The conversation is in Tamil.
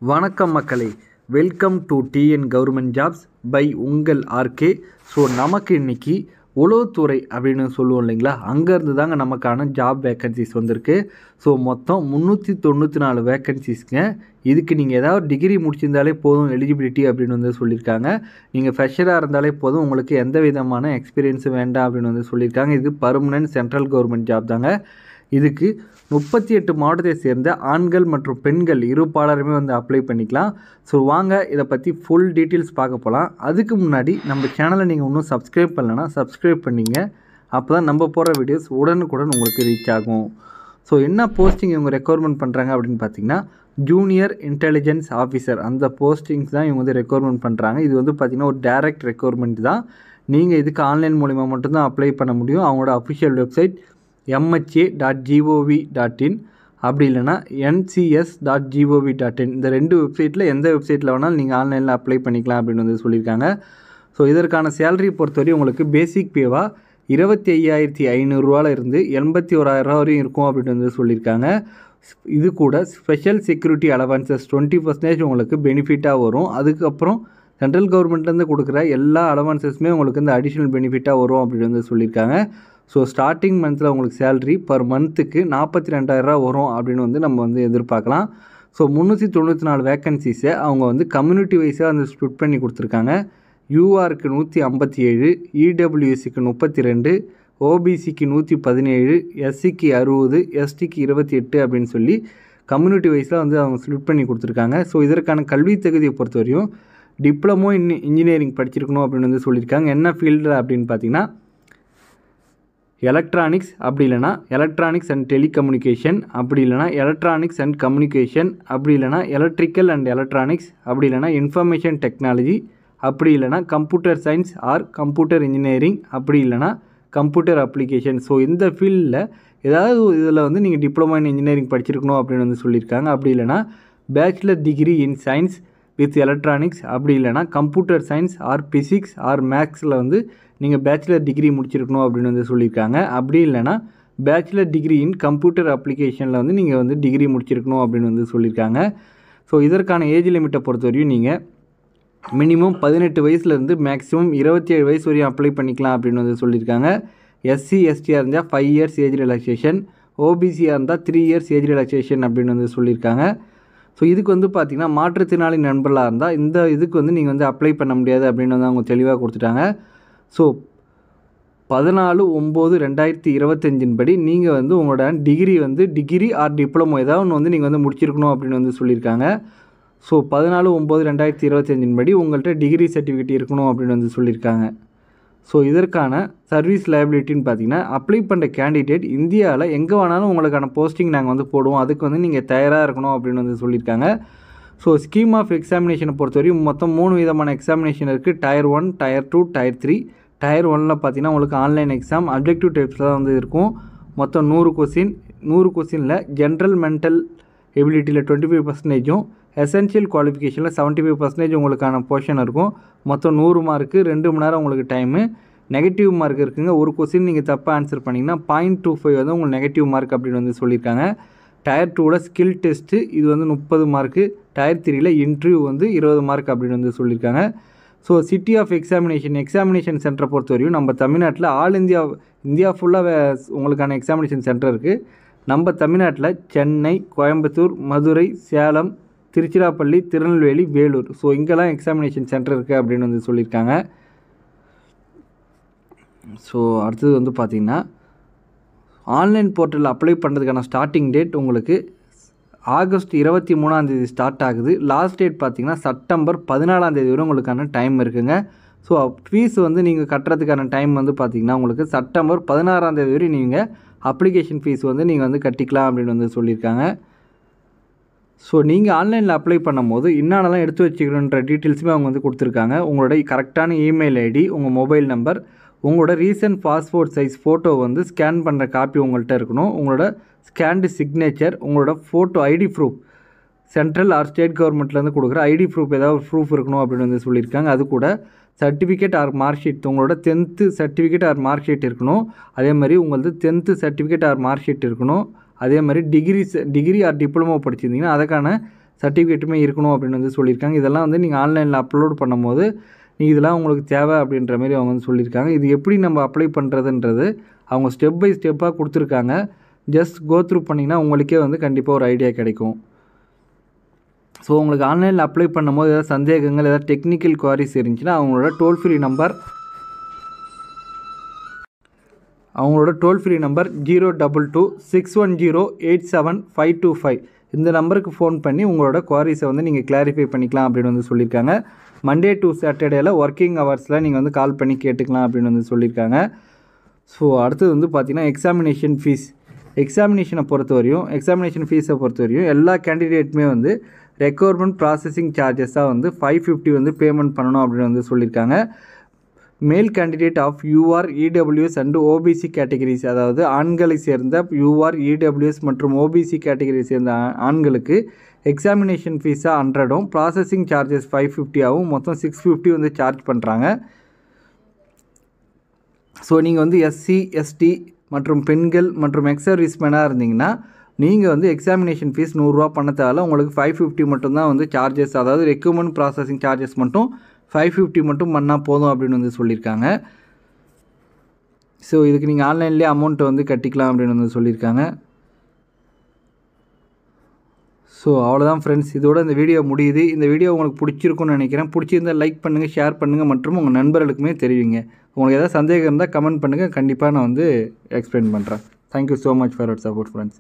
வணக்கம் மக்களே, welcome to TN government jobs by உங்கள் ஆர்கே. ஸோ நமக்கு இன்றைக்கி உளவுத்துறை அப்படின்னு சொல்லுவோம் இல்லைங்களா, அங்கேருந்து தாங்க நமக்கான ஜாப் வேக்கன்சிஸ் வந்திருக்கு. ஸோ மொத்தம் 394 வேக்கன்சிஸ்ங்க. இதுக்கு நீங்கள் ஏதாவது டிகிரி முடிச்சிருந்தாலே போதும் எலிஜிபிலிட்டி அப்படின்னு வந்து சொல்லியிருக்காங்க. நீங்கள் ஃப்ரெஷராக இருந்தாலே போதும், உங்களுக்கு எந்த விதமான எக்ஸ்பீரியன்ஸும் வேண்டாம் அப்படின்னு வந்து சொல்லியிருக்காங்க. இது பர்மனன்ட் சென்ட்ரல் கவர்மெண்ட் ஜாப் தாங்க. இதுக்கு 38 மாவட்டத்தை சேர்ந்த ஆண்கள் மற்றும் பெண்கள் இருப்பாளருமே வந்து அப்ளை பண்ணிக்கலாம். ஸோ வாங்க இதை பற்றி ஃபுல் டீட்டெயில்ஸ் பார்க்க போகலாம். அதுக்கு முன்னாடி நம்ம சேனலை நீங்கள் இன்னும் சப்ஸ்கிரைப் பண்ணலைன்னா சப்ஸ்கிரைப் பண்ணிங்க. அப்போ தான் நம்ம போகிற வீடியோஸ் உடனுக்குடன் உங்களுக்கு ரீச் ஆகும். ஸோ என்ன போஸ்டிங் இவங்க ரெக்யர்மெண்ட் பண்ணுறாங்க அப்படின்னு பார்த்தீங்கன்னா, ஜூனியர் இன்டெலிஜென்ஸ் ஆஃபீஸர் அந்த போஸ்டிங்ஸ் தான் இவங்க வந்து ரெக்யர்மெண்ட் பண்ணுறாங்க. இது வந்து பார்த்திங்கன்னா ஒரு டைரக்ட் ரெக்யர்மெண்ட் தான். நீங்கள் இதுக்கு ஆன்லைன் மூலிமா மட்டும்தான் அப்ளை பண்ண முடியும். அவங்களோட அஃபிஷியல் வெப்சைட் mha.gov.in அப்படி இல்லைனா ncs.gov.in. இந்த ரெண்டு வெப்சைட்டில் எந்த வெப்சைட்டில் வேணாலும் நீங்கள் ஆன்லைனில் அப்ளை பண்ணிக்கலாம் அப்படின்னு வந்து சொல்லியிருக்காங்க. ஸோ இதற்கான சேலரி பொறுத்தவரை உங்களுக்கு பேசிக் பேவாக 25,500 இருந்து 81,000 வரையும் இருக்கும் அப்படின்னு வந்து சொல்லியிருக்காங்க. இது கூட ஸ்பெஷல் செக்யூரிட்டி அலவன்சஸ் 20% உங்களுக்கு பெனிஃபிட்டாக வரும். அதுக்கப்புறம் சென்ட்ரல் கவர்மெண்ட்லேருந்து கொடுக்குற எல்லா அலவன்சஸுமே உங்களுக்கு இந்த அடிஷ்னல் பெனிஃபிட்டாக வரும் அப்படின்னு வந்து சொல்லியிருக்காங்க. ஸோ ஸ்டார்டிங் மந்தில் உங்களுக்கு சேலரி பர் மந்த்துக்கு 42,000 வரும் அப்படின்னு வந்து நம்ம வந்து எதிர்பார்க்கலாம். ஸோ 394 வேக்கன்சிஸை அவங்க வந்து கம்யூனிட்டி வைஸாக வந்து ஸ்ப்ளிட் பண்ணி கொடுத்துருக்காங்க. யூஆருக்கு 157, இடபிள்யூஎஸ்சிக்கு 32, ஓபிசிக்கு 117, எஸ்சிக்கு 60, எஸ்டிக்கு 28 அப்படின்னு சொல்லி கம்யூனிட்டி வைஸில் வந்து அவங்க ஸ்ப்ளிட் பண்ணி கொடுத்துருக்காங்க. ஸோ இதற்கான கல்வி தகுதியை பொறுத்தவரையும் டிப்ளமோ இன்ஜினியரிங் படிச்சிருக்கணும் அப்படின்னு வந்து சொல்லியிருக்காங்க. என்ன ஃபீல்டு அப்படின்னு பார்த்தீங்கன்னா, எலக்ட்ரானிக்ஸ் அப்படி இல்லைனா எலக்ட்ரானிக்ஸ் அண்ட் டெலிகம்யூனிகேஷன், அப்படி இல்லைனா எலக்ட்ரானிக்ஸ் அண்ட் கம்யூனிகேஷன், அப்படி இல்லைனா எலக்ட்ரிக்கல் அண்ட் எலக்ட்ரானிக்ஸ், அப்படி இல்லைனா இன்ஃபர்மேஷன் டெக்னாலஜி, அப்படி இல்லைனா computer science R computer engineering, அப்படி இல்லைனா கம்ப்யூட்டர் அப்ளிகேஷன். ஸோ இந்த ஃபீல்டில் ஏதாவது இதில் வந்து நீங்கள் டிப்ளமோ இன் இன்ஜினியரிங் படிச்சிருக்கணும் அப்படின்னு வந்து சொல்லியிருக்காங்க. அப்படி இல்லைனா bachelor degree in science with electronics, அப்படி இல்லைனா computer science or physics or மேக்ஸில் வந்து நீங்கள் பேச்சுலர் டிகிரி முடிச்சிருக்கணும் அப்படின்னு வந்து சொல்லியிருக்காங்க. அப்படி இல்லைனா பேச்சுலர் டிகிரி இன் கம்ப்யூட்டர் அப்ளிகேஷனில் வந்து நீங்கள் வந்து டிகிரி முடிச்சிருக்கணும் அப்படின்னு வந்து சொல்லியிருக்காங்க. ஸோ இதற்கான ஏஜ் லிமிட்டை பொறுத்தவரையும் நீங்கள் மினிமம் 18 வயசுலேருந்து மேக்ஸிமம் 27 வயசு வரையும் அப்ளை பண்ணிக்கலாம் அப்படின்னு வந்து சொல்லியிருக்காங்க. எஸ்சி எஸ்டியாக இருந்தால் 5 இயர்ஸ் ஏஜ் ரிலாக்ஸேஷன், ஓபிசியாக இருந்தால் 3 இயர்ஸ் ஏஜ் ரிலாக்ஸேஷன் அப்படின்னு வந்து சொல்லியிருக்காங்க. ஸோ இதுக்கு வந்து பார்த்திங்கன்னா மாற்றுத்திறனாளி நண்பர்களாக இருந்தால் இந்த இதுக்கு வந்து நீங்கள் வந்து அப்ளை பண்ண முடியாது அப்படின்னு வந்து அவங்க தெளிவாக கொடுத்துட்டாங்க. ஸோ 14/9/2025 படி நீங்கள் வந்து உங்களோட டிகிரி ஆர் டிப்ளமோ ஏதாவது ஒன்று வந்து நீங்கள் வந்து முடிச்சிருக்கணும் அப்படின்னு வந்து சொல்லியிருக்காங்க. ஸோ 14/9/2025 படி உங்கள்கிட்ட டிகிரி சர்டிஃபிகேட் இருக்கணும் அப்படின்னு வந்து சொல்லியிருக்காங்க. ஸோ இதற்கான சர்வீஸ் லைபிலிட்டின்னு பார்த்தீங்கன்னா, அப்ளை பண்ணுற கேண்டிடேட் இந்தியாவில் எங்கே வேணாலும் உங்களுக்கான போஸ்டிங் நாங்கள் வந்து போடுவோம், அதுக்கு வந்து நீங்கள் தயாராக இருக்கணும் அப்படின்னு வந்து சொல்லியிருக்காங்க. ஸோ ஸ்கீம் ஆஃப் எக்ஸாமினேஷனை பொறுத்தவரையும் மொத்தம் 3 விதமான எக்ஸாமினேஷன் இருக்குது. Tier 1, Tier 2, Tier 3. Tier 1ல் பார்த்தீங்கன்னா உங்களுக்கு ஆன்லைன் எக்ஸாம் அப்ஜெக்டிவ் டைப்ஸ் தான் வந்து இருக்கும். மொத்தம் 100 கொஸ்டினில் ஜென்ரல் மென்டல் எபிலிட்டியில் 25%, எசென்ஷியல் குவாலிஃபிகேஷனில் 75% உங்களுக்கான போர்ஷன் இருக்கும். மொத்தம் 100 மார்க்கு, 2 மணி நேரம் உங்களுக்கு டைமு. நெகட்டிவ் மார்க் இருக்குங்க. ஒரு கொஸ்டின் நீங்கள் தப்பாக ஆன்சர் பண்ணிங்கன்னா 0.25 வந்து உங்களுக்கு நெகட்டிவ் மார்க் அப்படின்னு வந்து சொல்லியிருக்காங்க. Tier 2ல் ஸ்கில் டெஸ்ட்டு இது வந்து 30 மார்க்கு. Tier 3ல் இன்டர்வியூ வந்து 20 மார்க் அப்படின்னு வந்து சொல்லியிருக்காங்க. ஸோ சிட்டி ஆஃப் எக்ஸாமினேஷன் சென்டரை பொறுத்தவரையும் நம்ம தமிழ்நாட்டில் இந்தியா ஃபுல்லாக உங்களுக்கான எக்ஸாமினேஷன் சென்டர் இருக்குது. நம்ம தமிழ்நாட்டில் சென்னை, கோயம்புத்தூர், மதுரை, சேலம், திருச்சிராப்பள்ளி, திருநெல்வேலி, வேலூர், ஸோ இங்கெல்லாம் எக்ஸாமினேஷன் சென்டர் இருக்குது அப்படின்னு வந்து சொல்லியிருக்காங்க. ஸோ அடுத்தது வந்து பார்த்திங்கன்னா, ஆன்லைன் போர்ட்டலில் அப்ளை பண்ணுறதுக்கான ஸ்டார்டிங் டேட் உங்களுக்கு ஆகஸ்ட் 23 ஸ்டார்ட் ஆகுது. லாஸ்ட் டேட் பார்த்திங்கன்னா செப்டம்பர் 14 வரை உங்களுக்கான டைம் இருக்குங்க. ஸோ ஃபீஸ் வந்து நீங்கள் கட்டுறதுக்கான டைம் வந்து பார்த்திங்கன்னா உங்களுக்கு செப்டம்பர் 16 வரை நீங்கள் அப்ளிகேஷன் ஃபீஸ் வந்து நீங்கள் வந்து கட்டிக்கலாம் அப்படின்னு வந்து சொல்லியிருக்காங்க. ஸோ நீங்கள் ஆன்லைனில் அப்ளை பண்ணும்போது என்னென்னலாம் எடுத்து வச்சுக்கணுன்ற டீட்டெயில்ஸுமே அவங்க வந்து கொடுத்துருக்காங்க. உங்களோட கரெக்டான இமெயில் ஐடி, உங்கள் மொபைல் நம்பர், உங்களோட ரீசன்ட் பாஸ்போர்ட் சைஸ் ஃபோட்டோ வந்து ஸ்கேன் பண்ணுற காப்பி உங்கள்கிட்ட இருக்கணும், உங்களோட ஸ்கேன்டு சிக்னேச்சர், உங்களோட photo ID proof, central or state கவர்மெண்ட்லேருந்து கொடுக்குற ஐடி ப்ரூஃப் ஏதாவது ப்ரூஃப் இருக்கணும் அப்படின்னு வந்து சொல்லியிருக்காங்க. அது கூட சர்டிஃபிகேட் ஆர் மார்க் ஷீட், உங்களோட 10th certificate or mark sheet இருக்கணும். அதே மாதிரி உங்களது 10th certificate or mark sheet இருக்கணும். அதே மாதிரி டிகிரி ஆர் டிப்ளமோ படிச்சிருந்தீங்கன்னா அதுக்கான சர்டிஃபிகேட்டுமே இருக்கணும் அப்படின்னு வந்து சொல்லியிருக்காங்க. இதெல்லாம் வந்து நீங்கள் ஆன்லைனில் அப்லோட் பண்ணும்போது இதெல்லாம் உங்களுக்கு தேவை அப்படின்ற மாதிரி அவங்க வந்து சொல்லியிருக்காங்க. இது எப்படி நம்ம அப்ளை பண்ணுறதுன்றது அவங்க ஸ்டெப் பை ஸ்டெப்பாக கொடுத்துருக்காங்க. ஜஸ்ட் கோ த்ரூ பண்ணிங்கன்னா உங்களுக்கே வந்து கண்டிப்பாக ஒரு ஐடியா கிடைக்கும். ஸோ உங்களுக்கு ஆன்லைனில் அப்ளை பண்ணும்போது ஏதாவது சந்தேகங்கள், ஏதாவது டெக்னிக்கல் குவாரிஸ் இருந்துச்சுன்னா அவங்களோட டோல் ஃப்ரீ நம்பர் 02261087525 இந்த நம்பருக்கு ஃபோன் பண்ணி உங்களோட குவாரிஸை வந்து நீங்கள் கிளாரிஃபை பண்ணிக்கலாம் அப்படின்னு வந்து சொல்லியிருக்காங்க. மண்டே டு சாட்டர்டேயில் ஒர்க்கிங் ஹவர்ஸில் நீங்கள் வந்து கால் பண்ணி கேட்டுக்கலாம் அப்படின்னு வந்து சொல்லியிருக்காங்க. ஸோ அடுத்தது வந்து பார்த்திங்கன்னா எக்ஸாமினேஷன் ஃபீஸை பொறுத்தவரையும் எல்லா கேண்டிடேட்டுமே வந்து ரெக்யர்மெண்ட் ப்ராசஸிங் சார்ஜஸாக வந்து 550 வந்து பேமெண்ட் பண்ணணும் அப்படின்னு வந்து சொல்லியிருக்காங்க. Male candidate of UR EWS and OBC categories, அதாவது ஆண்களை சேர்ந்த யூஆர் இடபிள்யூஎஸ் மற்றும் ஓபிசி கேட்டகரியை சேர்ந்த ஆண்களுக்கு எக்ஸாமினேஷன் ஃபீஸாக 100ம் ப்ராசஸிங் சார்ஜஸ் 550ஆகவும் மொத்தம் 650 வந்து சார்ஜ் பண்ணுறாங்க. ஸோ நீங்கள் வந்து எஸ்சி எஸ்டி மற்றும் பெண்கள் மற்றும் எக்ஸ் சர்வீஸ்மேனாக இருந்தீங்கன்னா நீங்கள் வந்து எக்ஸாமினேஷன் ஃபீஸ் 100 ரூபா பண்ண தேவையில்ல. உங்களுக்கு 550 மட்டும்தான் வந்து சார்ஜஸ், அதாவது ரெக்யூர்மெண்ட் ப்ராசஸிங் சார்ஜஸ் மட்டும் 550 மட்டும் பண்ணால் போதும் அப்படின்னு வந்து சொல்லியிருக்காங்க. ஸோ இதுக்கு நீங்கள் ஆன்லைன்லேயே அமௌண்ட்டை வந்து கட்டிக்கலாம் அப்படின்னு வந்து சொல்லியிருக்காங்க. ஸோ அவ்வளோதான் ஃப்ரெண்ட்ஸ், இதோட இந்த வீடியோ முடியுது. இந்த வீடியோ உங்களுக்கு பிடிச்சிருக்குன்னு நினைக்கிறேன். பிடிச்சிருந்தால் லைக் பண்ணுங்கள், ஷேர் பண்ணுங்கள் மற்றும் உங்கள் நண்பர்களுக்குமே தெரிவிங்க. உங்களுக்கு ஏதாவது சந்தேகம் இருந்தால் கமெண்ட் பண்ணுங்கள், கண்டிப்பாக நான் வந்து எக்ஸ்பிளைன் பண்ணுறேன். Thank you so much for your support friends.